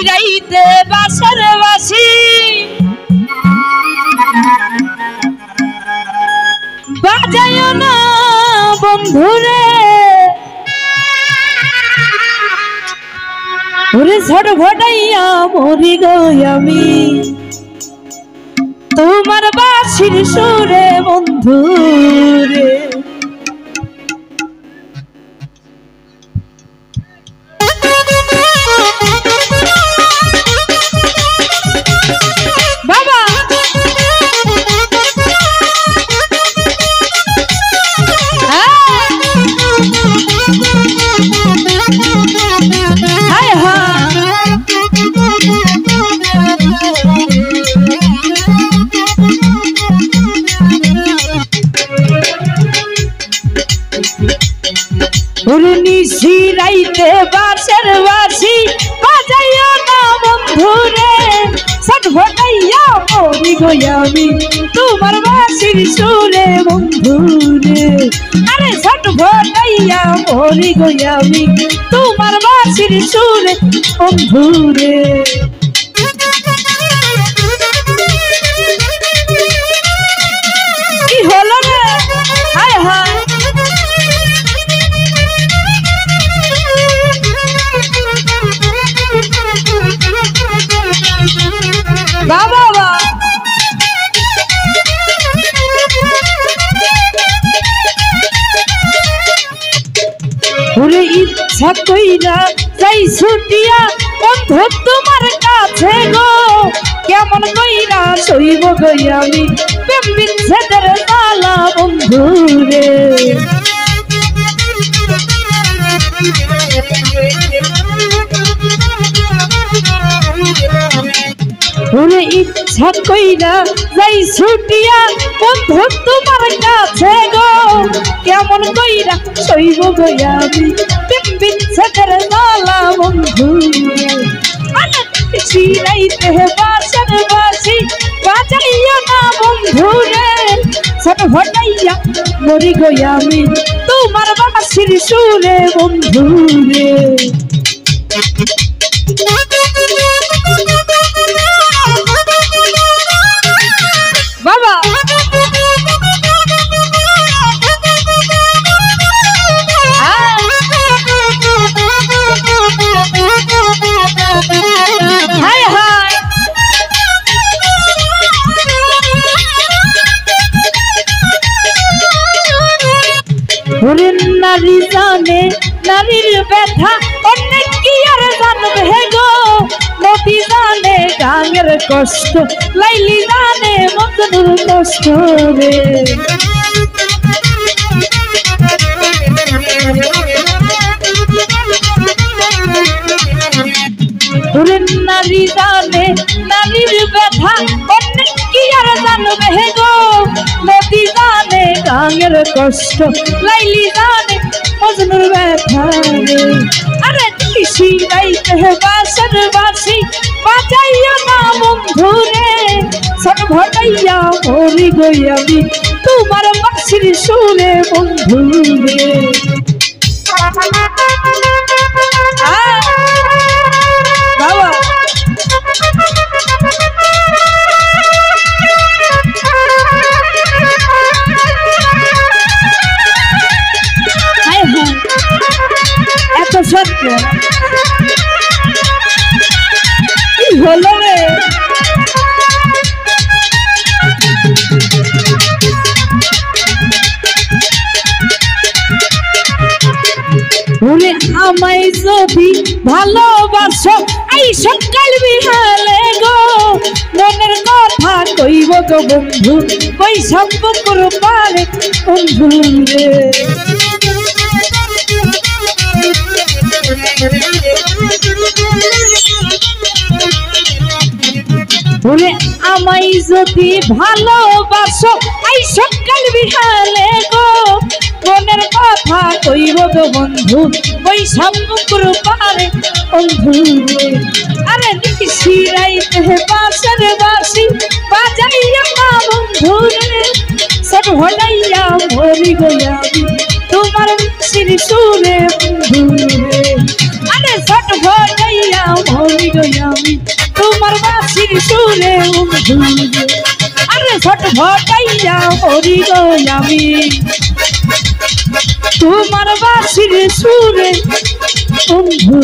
রাইতে বাসার বাসি বাজায় না বন্ধুরে ওরে ছটফটাইয়া মরি গো আমি তোমার বাঁশির সুরে বন্ধুরে বাবা হায় হায় নিশি রাইতে বাঁশের বাঁশি বাজাইয়া না বন্ধুরে ছটফটাইয়া মরি গো আমি তোমার বাঁশির সুরে বন্ধুরে আরে ছটফটাইয়া মরি গো আমি তোমার বাঁশির সুরে বন্ধুরে কি হলো রে হায় হায় বাবা ওরে ইচ্ছা কইরা যাই ছুটিয়া বন্ধু তোমার কাছে গো কেমন কইরা সইব গো আমি প্রেম বিচ্ছেদের জ্বালা বন্ধুরে ওরে ইচ্ছা কইরা যাই ছুটিয়া বন্ধু তোমার কাছে গো কেমন কইরা সইব গো আমি প্রেম বিচ্ছেদের জ্বালা বন্ধুরে রাইতে বাঁশের বাঁশি বাজাইয়া না বন্ধুরে ছটফটাইয়া মরি গো আমি তোমার বাঁশির সুরে বন্ধুরে বাবা হায় হায় ওরে নারী জানে নারীর ব্যথা অনেক কি আর জানবে গো নদী জানে গাঙের কষ্ট লাইলি জানে মজনুর কষ্ট রে ওরে নারী জানে নারীর ব্যথা অনেক কি আর জানবে গো নদী জানে গাঙের কষ্ট লাইলি জানে মজনুর ব্যথা রে আরে নিশি রাইতে বাঁশের বাঁশি বাজাইয়া না বন্ধুরে ছটফটাইয়া মরি গো আমি তোমার বাঁশির সুরে বন্ধুরে বাবা এত সত্য কি হলো রে ওরে আমায় যদি ভালোবাসো এই সকাল বিহালে গো মনের কথা কইব গো বন্ধু কই সম্পর্ক পারে বন্ধু রে ওরে আমায় যদি ভালোবাসো এই সকাল বিহালে গো মনের কথা কইব গো বন্ধু কই সম্পর্ক পারে বন্ধু আরে নিশি রাইতে বাঁশের বাঁশি বাজাইয়া না বন্ধুরে ছটফটাইয়া মরি গো আমি তোমার বাঁশির সুরে বন্ধুরে আরে ছটফটাইয়া মরি গো আমি তোমার বাঁশির সুরে বন্ধু আরে ছটফটাইয়া মরি গো আমি তোমার বাঁশির সুরে বন্ধু।